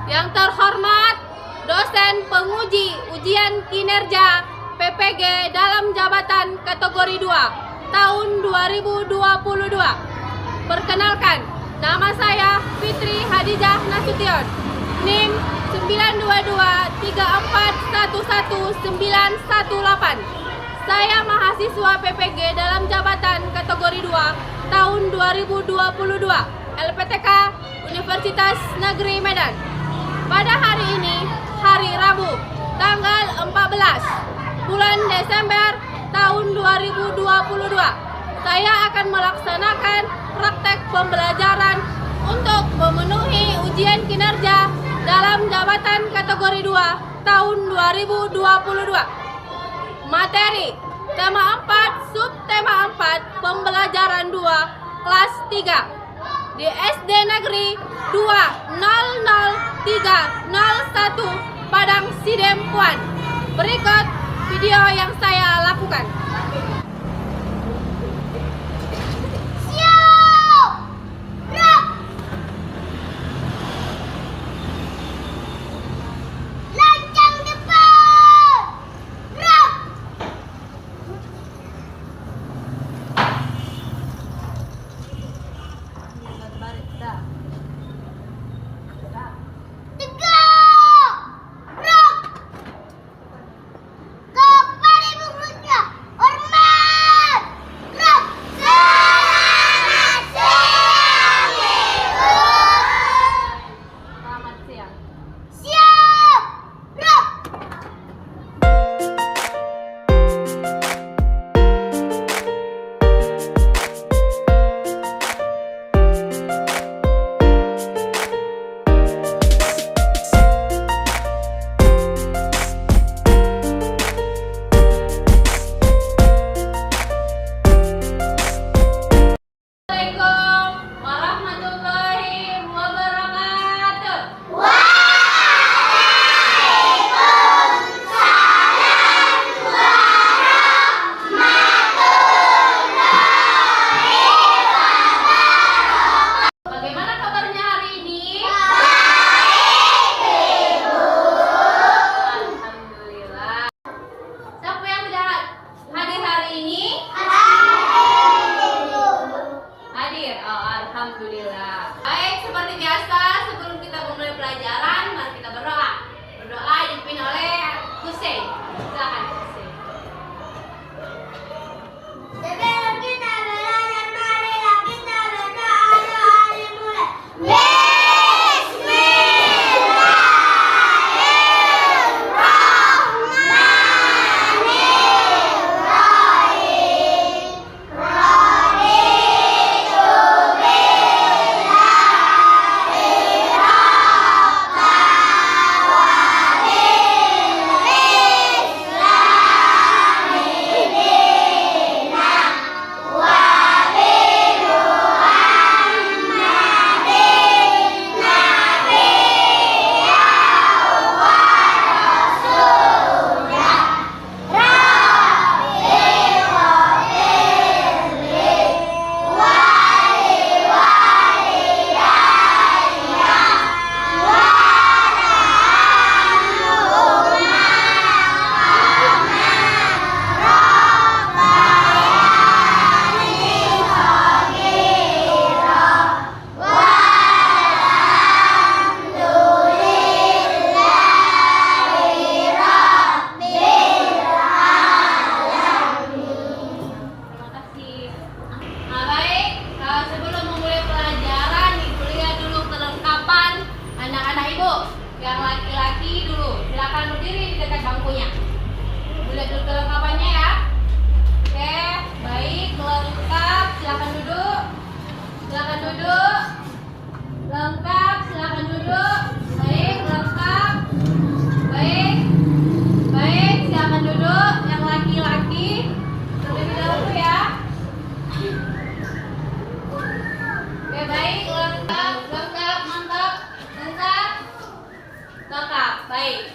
Yang terhormat dosen penguji ujian kinerja PPG dalam jabatan kategori 2 tahun 2022. Perkenalkan, nama saya Fitri Hadijah Nasution, NIM 92234111918. Saya mahasiswa PPG dalam jabatan kategori 2 tahun 2022 LPTK Universitas Negeri Medan. Pada hari ini, hari Rabu, tanggal 14 bulan Desember tahun 2022, saya akan melaksanakan praktek pembelajaran untuk memenuhi ujian kinerja dalam jabatan kategori 2 tahun 2022. Materi tema 4, subtema 4, pembelajaran 2, kelas 3 di SD Negeri 2000301 Padang Sidempuan. Berikut video yang saya lakukan. Alhamdulillah. Baik, seperti biasa sebelum kita memulai pelajaran, mari kita berdoa. Berdoa dipimpin oleh Hussein. Silakan Hussein. Sebelum kita belajar, marilah kita berdoa. Doa dimulai. Yang laki-laki dulu, silakan berdiri di dekat bangkunya. Lihat dulu kelengkapannya ya. Oke, baik, lengkap. Silakan duduk. Silakan duduk. Lengkap, silakan duduk. Baik, lengkap. Baik. Baik, silakan duduk. Yang laki-laki terlebih dahulu ya. Oke, baik, lengkap, lengkap, mantap. Lengkap. Lengkap, baik.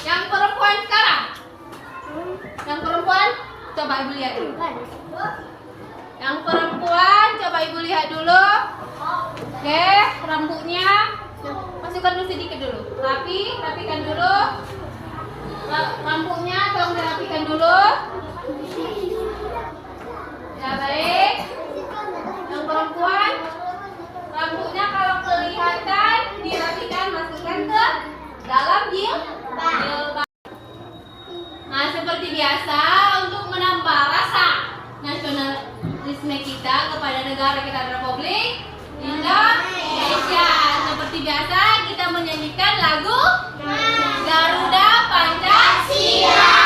Yang perempuan sekarang. Yang perempuan, coba ibu lihat dulu. Yang perempuan, coba ibu lihat dulu. Oke, rambutnya masih masukkan dulu sedikit dulu. Rapikan dulu. Lampunya tolong dirapikan dulu. Ya baik. Yang perempuan, rambutnya kalau kelihatan dirapikan, masukkan ke dalam jilbab. Nah, seperti biasa untuk menambah rasa nasionalisme kita kepada negara kita Republik Indonesia. Seperti biasa kita menyanyikan lagu Garuda Pancasila.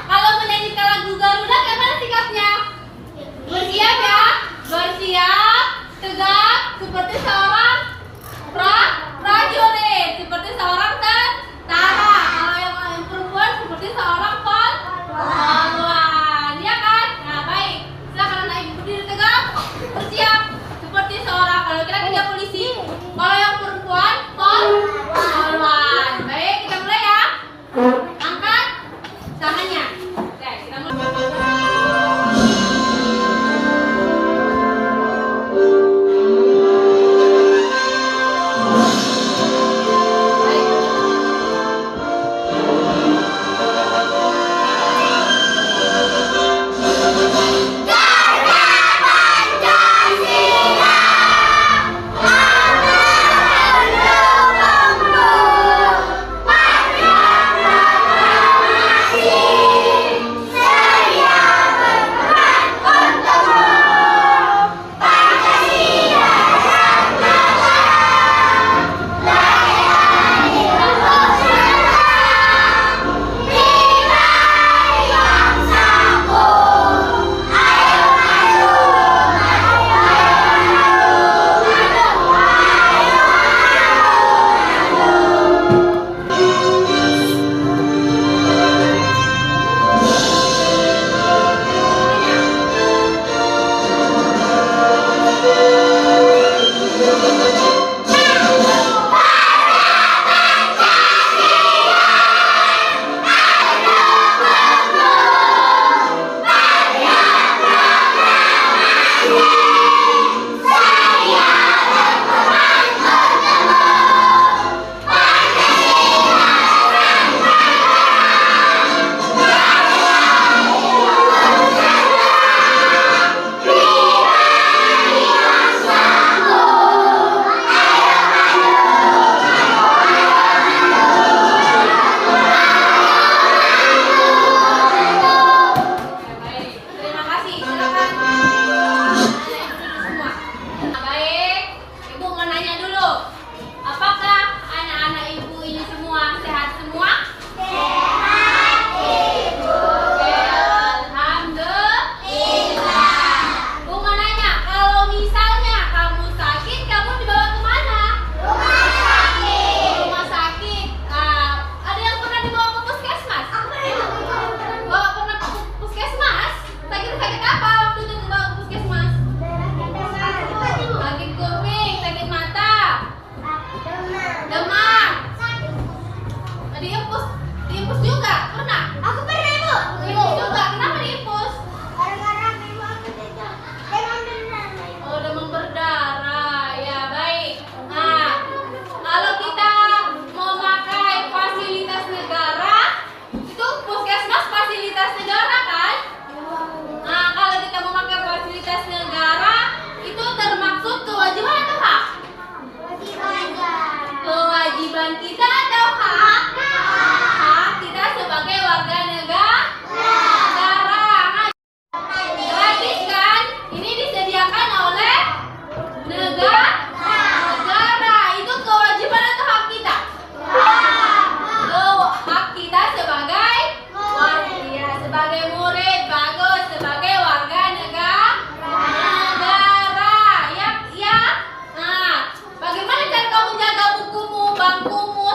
Kalau menyanyikan lagu Garuda, bagaimana sikapnya? Bersiap ya, bersiap, tegak seperti seorang prajurit, seperti seorang tentara. Kalau yang perempuan seperti seorang pahlawan, ya kan? Nah baik, silakan anak ibu berdiri tegak, bersiap seperti seorang. Kalau kita polisi, kalau yang perempuan pahlawan. Baik, kita mulai ya. Angkat tangannya. Oke, kita mulai. bangkumu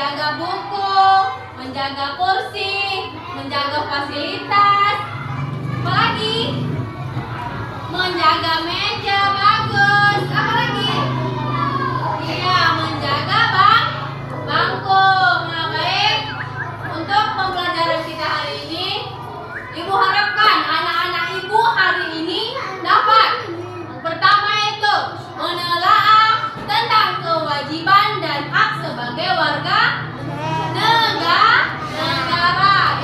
menjaga buku, menjaga kursi, menjaga fasilitas, apalagi menjaga meja bagus, apalagi iya menjaga bangku. Nah baik, untuk pembelajaran kita hari ini, Ibu harapkan anak-anak Ibu hari ini dapat yang pertama itu menelaah tentang kewajiban dan hak sebagai warga negara.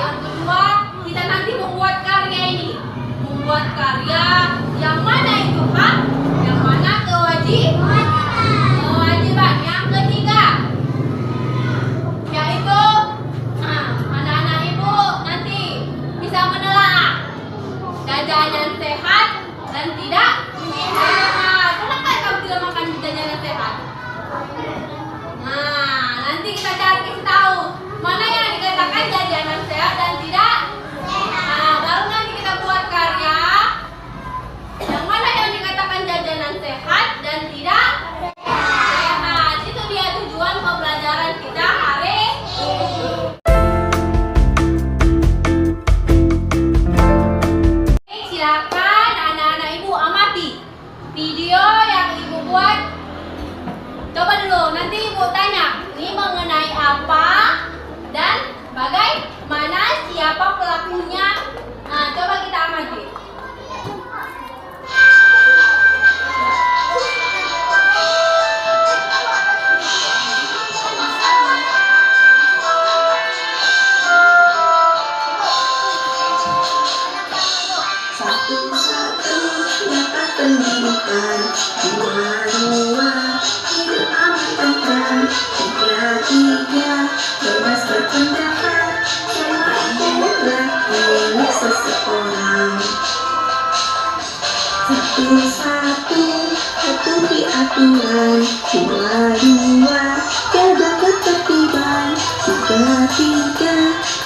Yang kedua, kita nanti membuat karya ini. Membuat karya yang mana itu hak, yang mana kewajiban. Yang ketiga, yaitu anak-anak Ibu nanti bisa menelaah jajanan sehat dan tidak sehat. Pernah nggak kamu tidak makan jajanan sehat? Nah, nanti kita cari kasih tahu mana yang dikatakan jajanan sehat dan tidak. Nah, baru nanti kita buat karya yang mana yang dikatakan jajanan sehat dan tidak sehat. Itu dia tujuan pembelajaran kita hari ini. Silakan anak-anak Ibu amati video yang Ibu buat. Coba dulu, nanti Ibu tanya, ini mengenai apa dan bagaimana, siapa pelakunya. Nah, coba kita amati. Satu-satu dapat pendidikan, dua-dua hidup aman tentram, tiga-tiga bebas berpendapat, semua adalah milik seseorang. Satu-satu patuhi aturan, dua-dua jaga ketertiban, tiga-tiga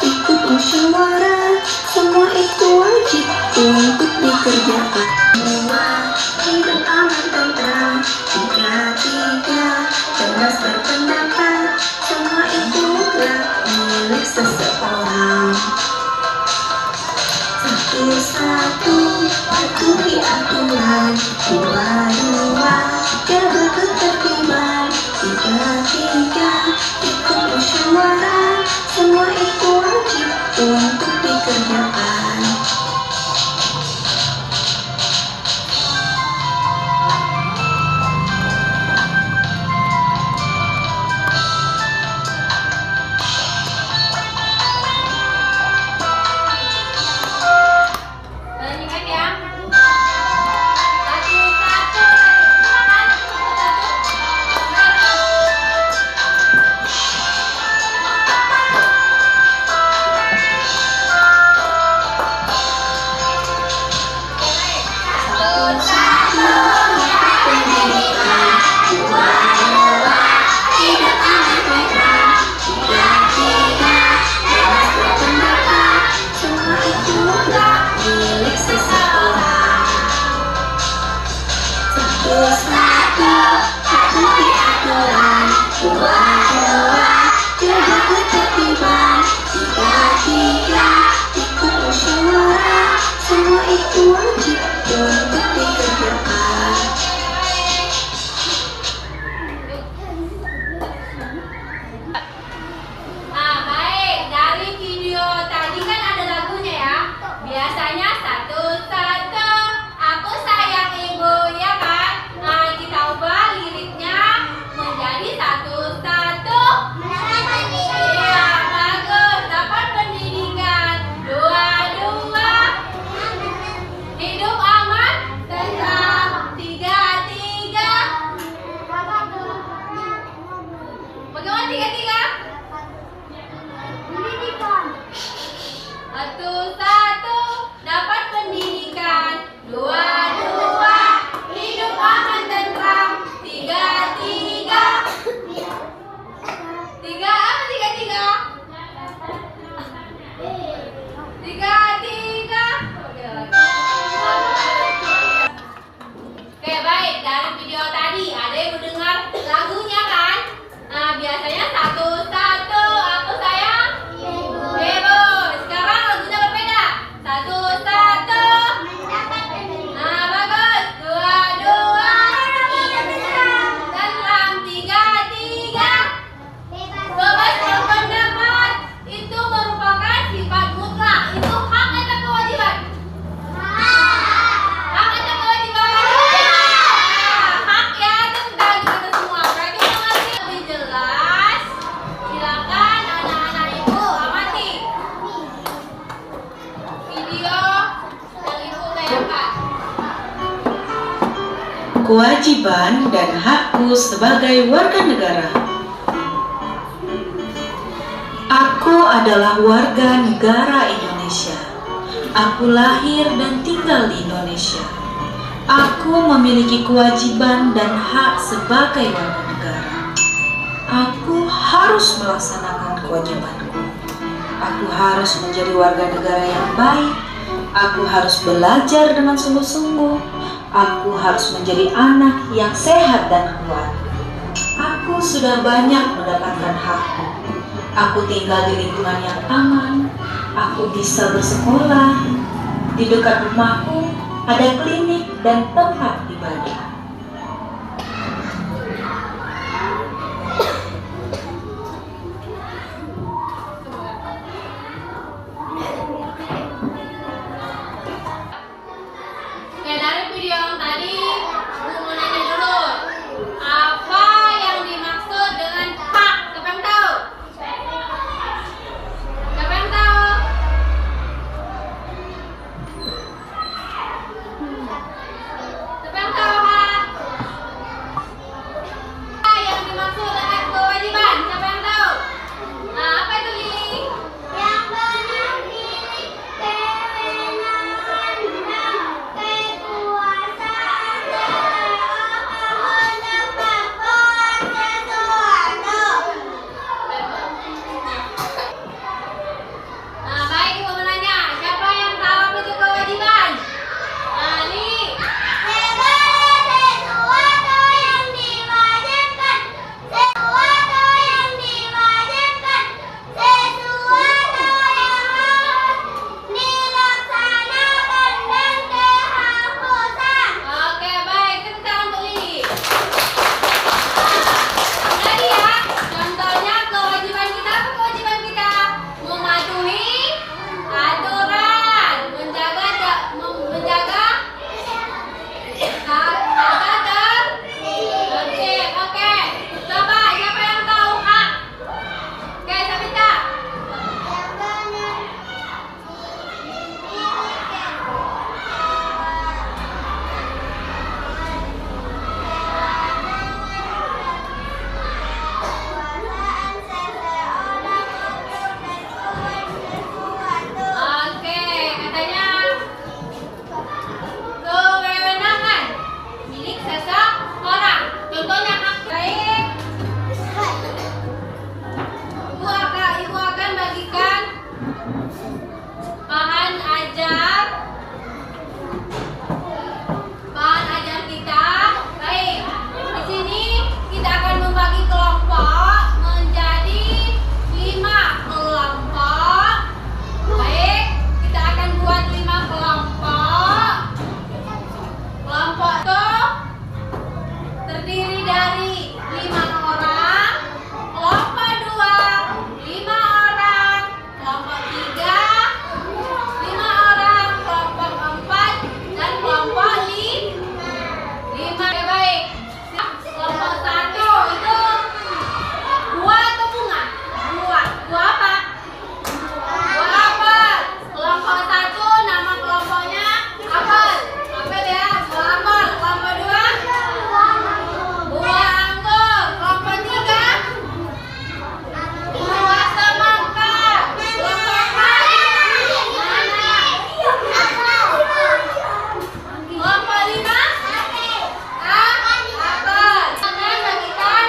ikut musyawarah, semua itu wajib untuk dikerjakan. Dua, hidup aman tentram, tiga-tiga bebas berpendapat, semua itu mutlak milik seseorang. Satu-satu patuhi aturan, dua-dua jaga ketertiban, tiga-tiga ikut musyawarah, semua itu wajib untuk dikerjakan. Ingat ya. Satu-satu. Silakan. Semua itu wajib untuk dikerjakan. Nah, baik. Dari video tadi kan ada lagunya ya. Biasanya satu-satu, aku sayang ibu, ya kan? Nah, kita ubah liriknya menjadi satu-satu. Iya, bagus. Dapat pendidikan. Dua-dua. Hidup aman, tentram. Tiga-tiga. Bagaimana tiga-tiga? Satu-satu dapat pendidikan, dua-dua hidup aman tentram, tiga-tiga. Tiga apa tiga-tiga? Tiga-tiga. Oke, baik. Dari video tadi ada yang mendengar lagunya kan? Nah, biasanya satu-satu. kewajiban dan hakku sebagai warga negara. Aku adalah warga negara Indonesia. Aku lahir dan tinggal di Indonesia. Aku memiliki kewajiban dan hak sebagai warga negara. Aku harus melaksanakan kewajibanku. Aku harus menjadi warga negara yang baik. Aku harus belajar dengan sungguh-sungguh. Aku harus menjadi anak yang sehat dan kuat. Aku sudah banyak mendapatkan hakku. Aku tinggal di lingkungan yang aman. Aku bisa bersekolah. Di dekat rumahku ada klinik dan tempat ibadah. Oke, dari video yang tadi, aku mau nanya dulu, apa yang dimaksud dengan hak? Siapa yang tahu? Siapa yang tahu? Siapa yang tahu hak? Apa yang dimaksud dengan kewajiban? Siapa yang tahu? Nah, apa itu Lili? Yang memiliki kewenangan dan kekuasaan dalam mendapatkan sesuatu. Nah, baik, ibu menanya, siapa yang tahu apa itu kewajiban? Nah, ini Segala sesuatu yang diwajibkan, sesuatu yang diwajibkan, sesuatu yang harus dilaksanakan dan keharusan. oke, baik, kita untuk Lili. Jadi ya, contohnya kewajiban kita apa kewajiban kita? Mematuhi aturan, menjaga Oke. Coba siapa yang tahu hak? Oke, Sabita. Oke, katanya kewenangan milik seseorang. Contohnya hak. Baik. Ibu akan bagikan bahan ajar kita. Baik. Di sini kita akan membagi kelompok menjadi 5 kelompok. Baik, kita akan buat 5 kelompok. Kelompok itu terdiri dari 5 orang. Kelompok 2, 5 orang. Kelompok 3, 5 orang. Kelompok 4 dan kelompok 5. Oke, baik. Kelompok 1 itu buah atau bunga? Buah. Buah apa? Buah apel. Kelompok 1 nama kelompoknya apel. Apel ya, buah apel. Kelompok 2 buah anggur. Kelompok 3 buah semangka. Kelompok 4 nanas. Kelompok 5 apel. Jangan bagikan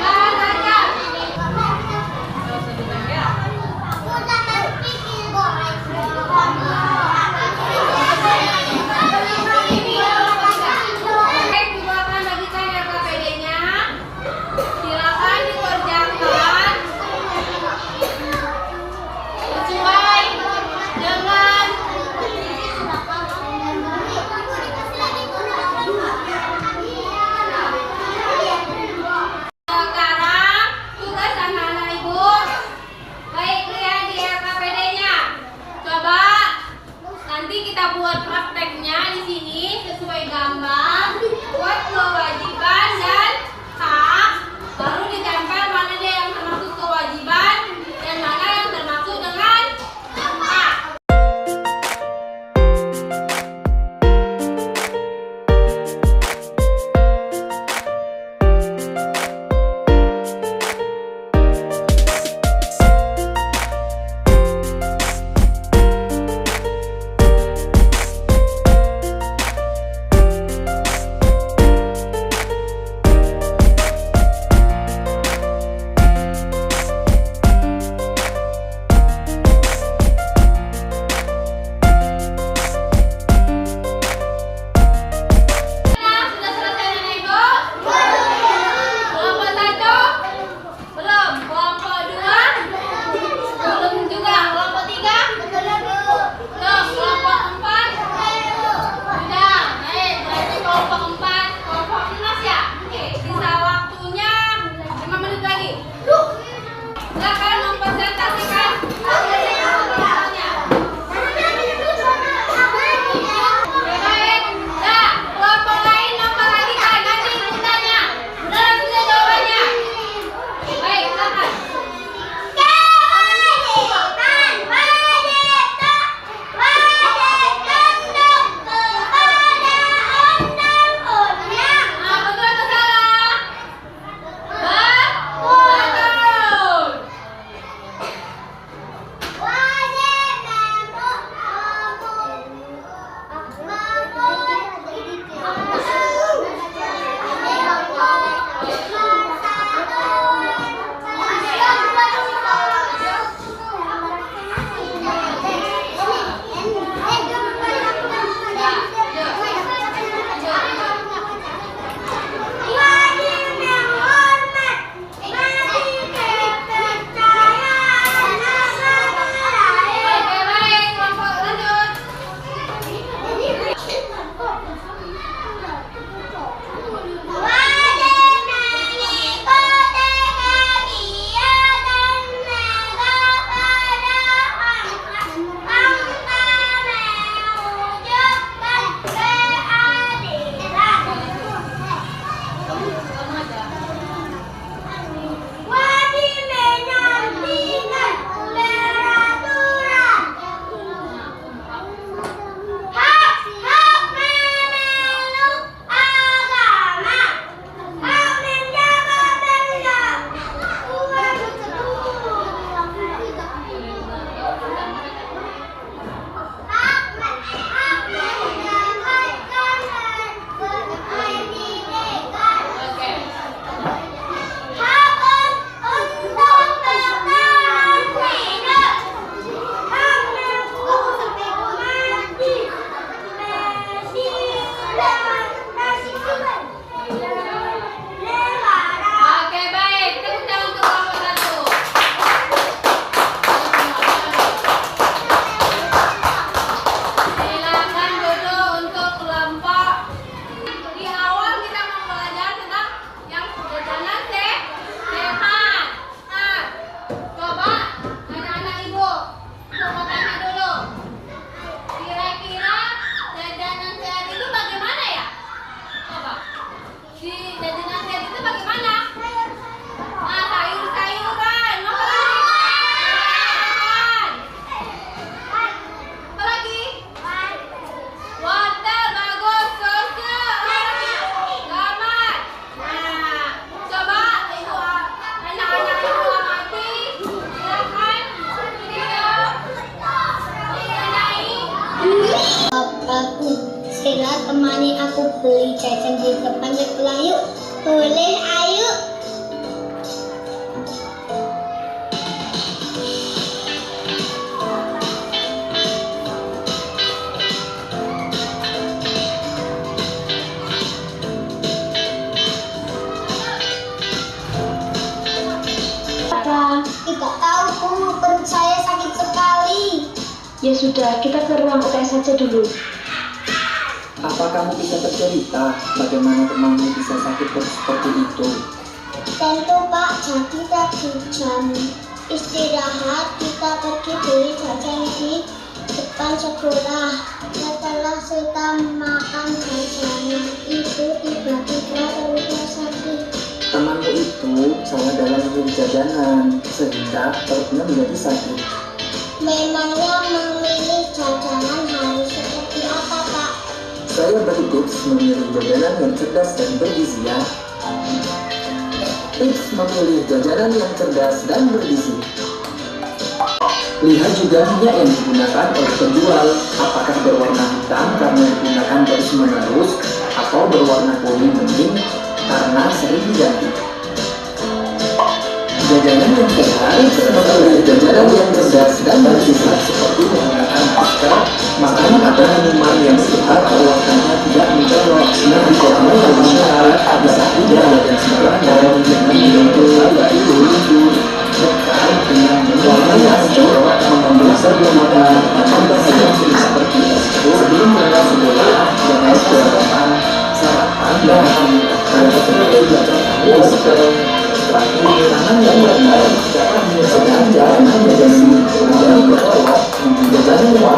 bahan ajar. Baik, ibu akan bagikan RKPD-nya. Silakan dikerjakan sesuai dengan sekarang tugas anak-anak ibu. Baik, lihat di RKPD-nya. Coba nanti kita buat prakteknya di sini sesuai gambar. Buat kewajiban dan hak. Baru ditempel mana dia yang termasuk kewajiban dan mana yang termasuk dengan hak. jajan di depan sekolah yuk. Boleh, ayo. Tidak tahu, Bu. Perut saya sakit sekali. Ya sudah, kita ke ruang UTS saja dulu. Apa kamu bisa bercerita bagaimana temanmu bisa sakit perut seperti itu? Tentu, Pak. Jadi tadi jam istirahat kita pergi beli jajan di depan sekolah. Setelah kita makan jajanan itu tiba-tiba perutnya sakit. Temanmu itu salah dalam memilih jajanan sehingga perutnya menjadi sakit. Memangnya memilih jajanan harus seperti apa, Pak? Saya beri tips memilih jajanan yang cerdas dan bergizi ya. Tips memilih jajanan yang cerdas dan bergizi. Lihat juga minyak yang digunakan oleh penjual, apakah berwarna hitam karena digunakan terus-menerus atau berwarna kuning bening karena sering diganti. Jajanan yang sehat memilih jajanan yang cerdas dan bergizi seperti menggunakan masker, makan atau minuman yang sehat keluarganya tidak mencolok, jajanan yang benar bisa tidak dan sembarangan dengan minum dari bulu bekal dengan warna yang mencolok mengambil sebelum makan atau berhiasi seperti es krim sebelum berangkat sekolah jangan sarapan dan seperti belajar masker terakhir tangan yang benar dapat menyelesaikan jalan menjadi bertolak jajanan yang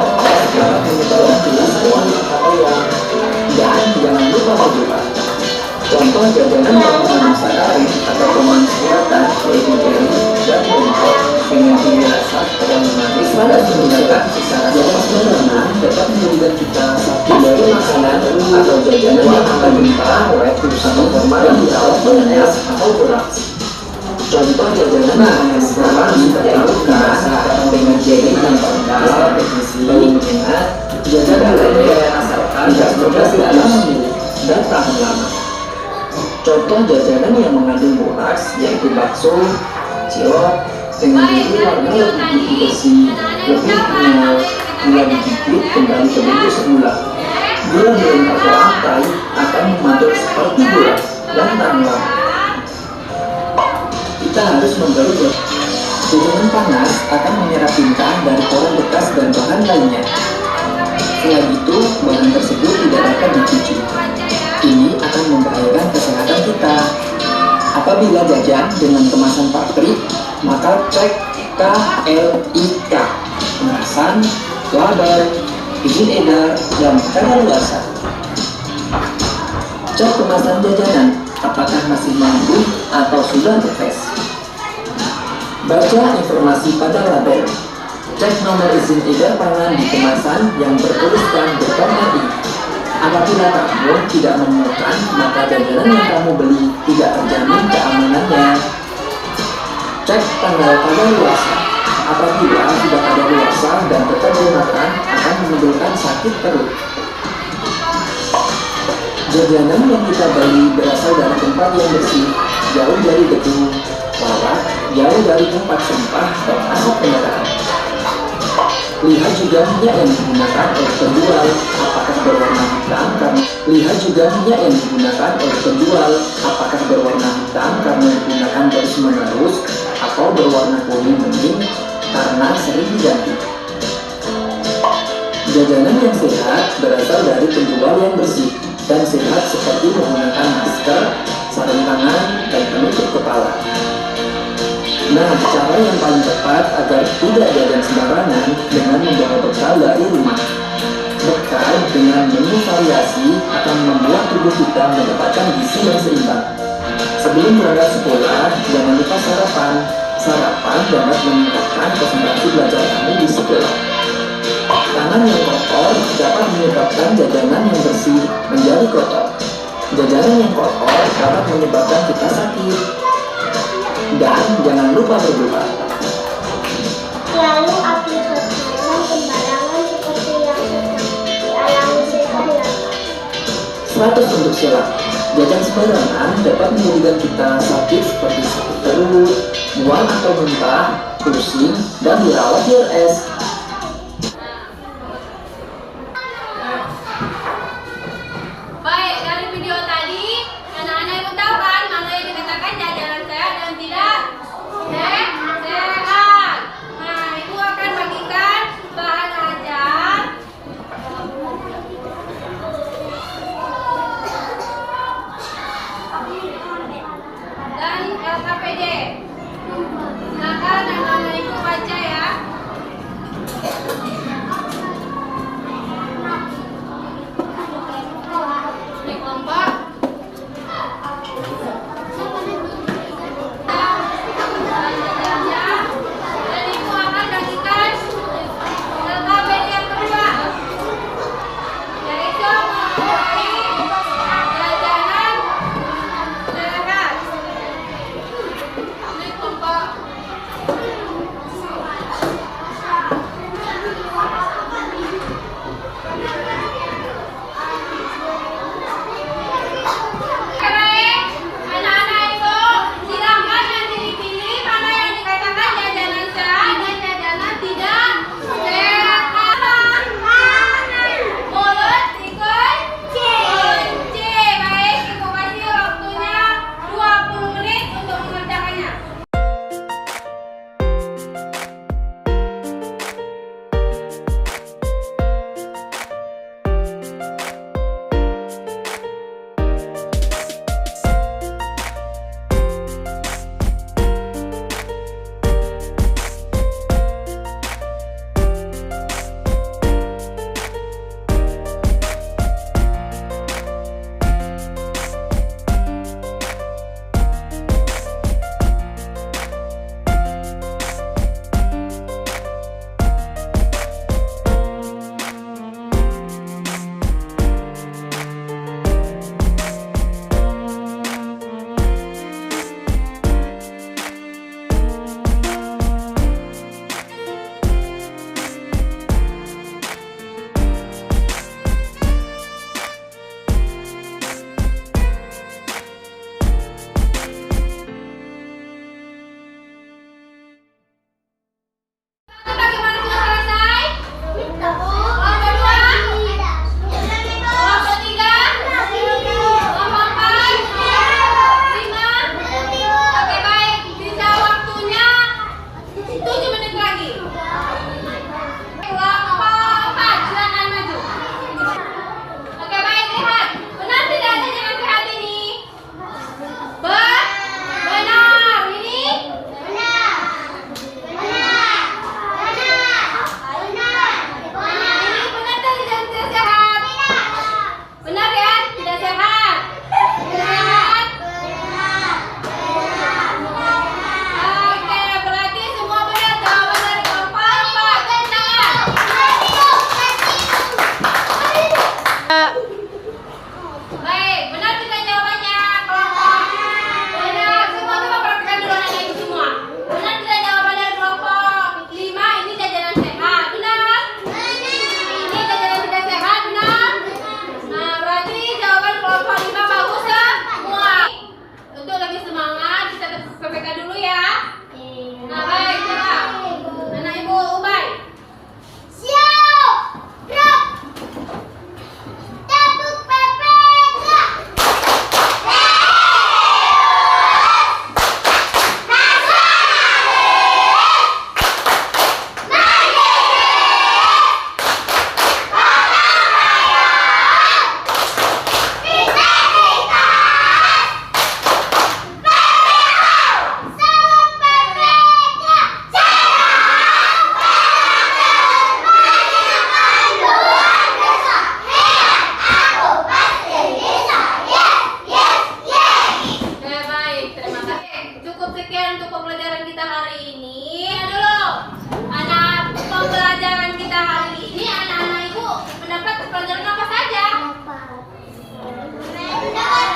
dapat menyebabkan gelas atau yang dan jangan lupa berdoa. Contoh jajanan yang sakarin atau pemanis buatan yaitu jeli dan mentol dengan tinggi rasa terlalu manis pada menggunakan secara sederhana dapat menjadikan kita sakit dari makanan atau jajanan yang akan dimakan oleh perusahaan formal yang dirawat dengan es atau beras. Contoh jajanan yang sekarang diperlukan dengan jeli yang panas, bergizi, menyengat, jajanan lainnya asalkan tidak cerdas dalam memilih dan tahan lama. Contoh jajanan yang mengandung boraks yaitu bakso, cilok dengan bumbu warna lebih bersih, lebih kenyal, gula digigit kembali ke bentuk semula. Gula dilempar ke lantai akan memantul seperti gula dan tahan lama. Kita harus memberi jajanan panas akan menyerap bintang dari koran bekas dan bahan lainnya. Selain itu, bahan tersebut tidak dapat dicuci. Ini akan membahayakan kesehatan kita. Apabila jajan dengan kemasan pabrik, maka cek KLIK, kemasan, label, izin edar, dan kadaluarsa. Cek kemasan jajanan, apakah masih mengandung atau sudah kempes. Baca informasi pada label. Cek nomor izin edar pangan di kemasan yang bertuliskan berwarna I. Apabila kamu tidak menemukan, maka jajanan yang kamu beli tidak terjamin keamanannya. Cek tanggal kadaluarsa. Apabila tidak kadaluarsa dan tetap dimakan, akan menimbulkan sakit perut. Jajanan yang kita beli berasal dari tempat yang bersih, jauh dari debu, lalat, jauh dari tempat sampah dan asap kendaraan. Lihat juga minyak yang digunakan oleh penjual, apakah berwarna hitam karena berwarna hitam karena digunakan terus-menerus atau berwarna kuning bening karena sering diganti. Jajanan yang sehat berasal dari penjual yang bersih dan sehat seperti menggunakan masker, sarung tangan, dan penutup kepala. Nah, cara yang paling tepat agar tidak jajan sembarangan dengan membawa bekal dari rumah. Bekal dengan menu variasi akan membuat tubuh kita mendapatkan gizi yang seimbang. Sebelum berangkat sekolah, jangan lupa sarapan. Sarapan dapat meningkatkan konsentrasi belajar kamu di sekolah. Tangan yang kotor dapat menyebabkan jajanan yang bersih menjadi kotor. Jajanan yang kotor dapat menyebabkan kita sakit. Dan jangan lupa berdoa. Lalu aplikasikan sembarangan seperti yang sedang dialami Sita ya, Pak. 100 untuk silang. Jajan sembarangan dapat menjadikan kita sakit seperti sakit perut, mual atau muntah, pusing, dan dirawat di RS. Baik, dari video tadi, anak-anak ibu tahu kan mana yang dikatakan jajanan sehat dan tidak sehat. Nah, ibu akan bagikan bahan ajar dan LKPD. Silakan anak-anak ibu baca ya. Ini kelompok. Dan ibu akan bagikan LKPD yang kedua, yaitu mengenai jajanan sehat. Ini kelompok. Baik, anak-anak ibu, silakan nanti dipilih mana yang dikatakan jajanan sehat dan jajanan tidak sehat. Mulut dikunci. Baik, ibu kasih waktunya 20 menit untuk mengerjakannya. Bagaimana sudah selesai? Kelompok 2, kelompok 3, kelompok 4, 5. Oke, baik, sisa waktunya 7 menit lagi. Kelompok 4, silakan maju. Oke, baik, lihat. Benar tidak jajanan sehat ini? Benar. Ini? Ini benar dan tidak sehat. Benar ya? Tidak sehat. Tidak sehat. Oke, berarti semua benar jawaban dari kelompok 4. Tangan. Baik, benar tidak jawabannya kelompok? Benar. Semua coba perhatikan dulu anak ibu semua. Benar tidak jawaban dari kelompok 5? Ini jajanan sehat. Benar? Ini jajanan tidak sehat, benar? Nah, berarti jawaban kelompok 5 bagus semua. Untuk lebih semangat, bisa PPK dulu ya. Nah, baik, coba. Anak ibu Ubay. Oke, baik, terima kasih. Cukup sekian untuk pembelajaran kita hari ini. Ya dulu, anak pembelajaran kita hari ini, anak-anak ibu mendapat pelajaran apa saja? Mendapat